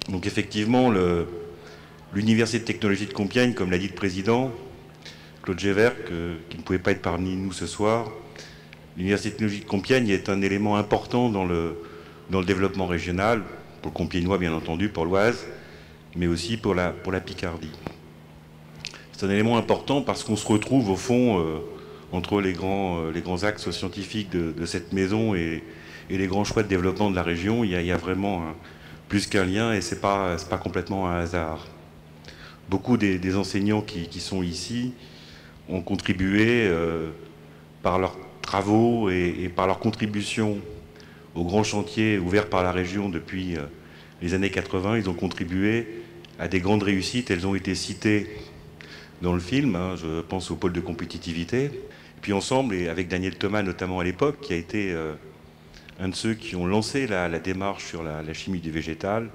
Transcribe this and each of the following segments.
Donc effectivement, l'Université de technologie de Compiègne, comme l'a dit le président, Claude Gévert, qui ne pouvait pas être parmi nous ce soir, l'Université de technologie de Compiègne est un élément important dans le développement régional, pour le Compiègnois bien entendu, pour l'Oise, mais aussi pour la Picardie. C'est un élément important parce qu'on se retrouve au fond entre les grands axes scientifiques de cette maison et les grands choix de développement de la région. Il y a vraiment plus qu'un lien et c'est pas complètement un hasard. Beaucoup des enseignants qui sont ici ont contribué par leurs travaux et par leur contribution aux grands chantiers ouverts par la région depuis les années 80. Ils ont contribué à des grandes réussites. Elles ont été citées dans le film, hein, je pense au pôle de compétitivité. Et puis ensemble, et avec Daniel Thomas notamment à l'époque, qui a été un de ceux qui ont lancé la démarche sur la chimie du végétal,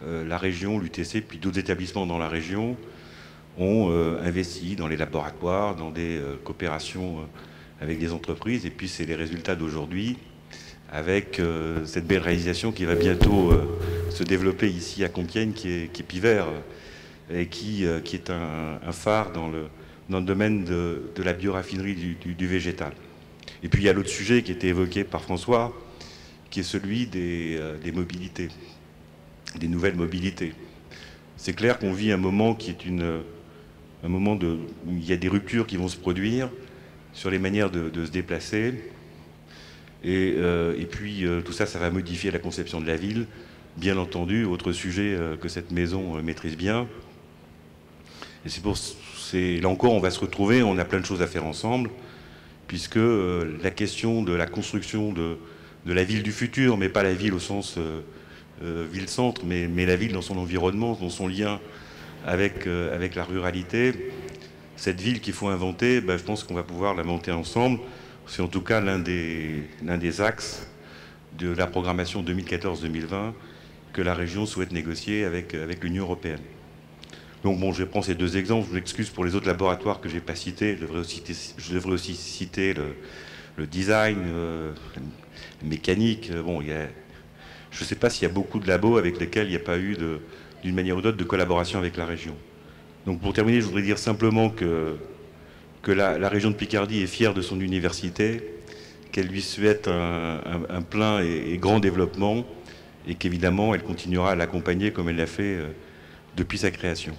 la région, l'UTC, puis d'autres établissements dans la région ont investi dans les laboratoires, dans des coopérations avec des entreprises. Et puis c'est les résultats d'aujourd'hui, avec cette belle réalisation qui va bientôt se développer ici à Compiègne, qui est Pivert, et qui est un phare dans le domaine de la bioraffinerie du végétal. Et puis il y a l'autre sujet qui était évoqué par François, qui est celui des mobilités, des nouvelles mobilités. C'est clair qu'on vit un moment qui est un moment où il y a des ruptures qui vont se produire sur les manières de se déplacer. Et puis tout ça, ça va modifier la conception de la ville. Bien entendu, autre sujet que cette maison maîtrise bien. Et là encore, on va se retrouver, on a plein de choses à faire ensemble, puisque la question de la construction de la ville du futur, mais pas la ville au sens ville-centre, mais la ville dans son environnement, dans son lien avec la ruralité, cette ville qu'il faut inventer, je pense qu'on va pouvoir l'inventer ensemble. C'est en tout cas l'un des axes de la programmation 2014-2020 que la région souhaite négocier avec l'Union européenne. Donc bon, je prends ces deux exemples, je m'excuse pour les autres laboratoires que je n'ai pas cités, je devrais aussi citer le design, la mécanique. Bon, je ne sais pas s'il y a beaucoup de labos avec lesquels il n'y a pas eu, d'une manière ou d'autre, de collaboration avec la région. Donc pour terminer, je voudrais dire simplement que la région de Picardie est fière de son université, qu'elle lui souhaite un plein et grand développement, et qu'évidemment, elle continuera à l'accompagner comme elle l'a fait depuis sa création.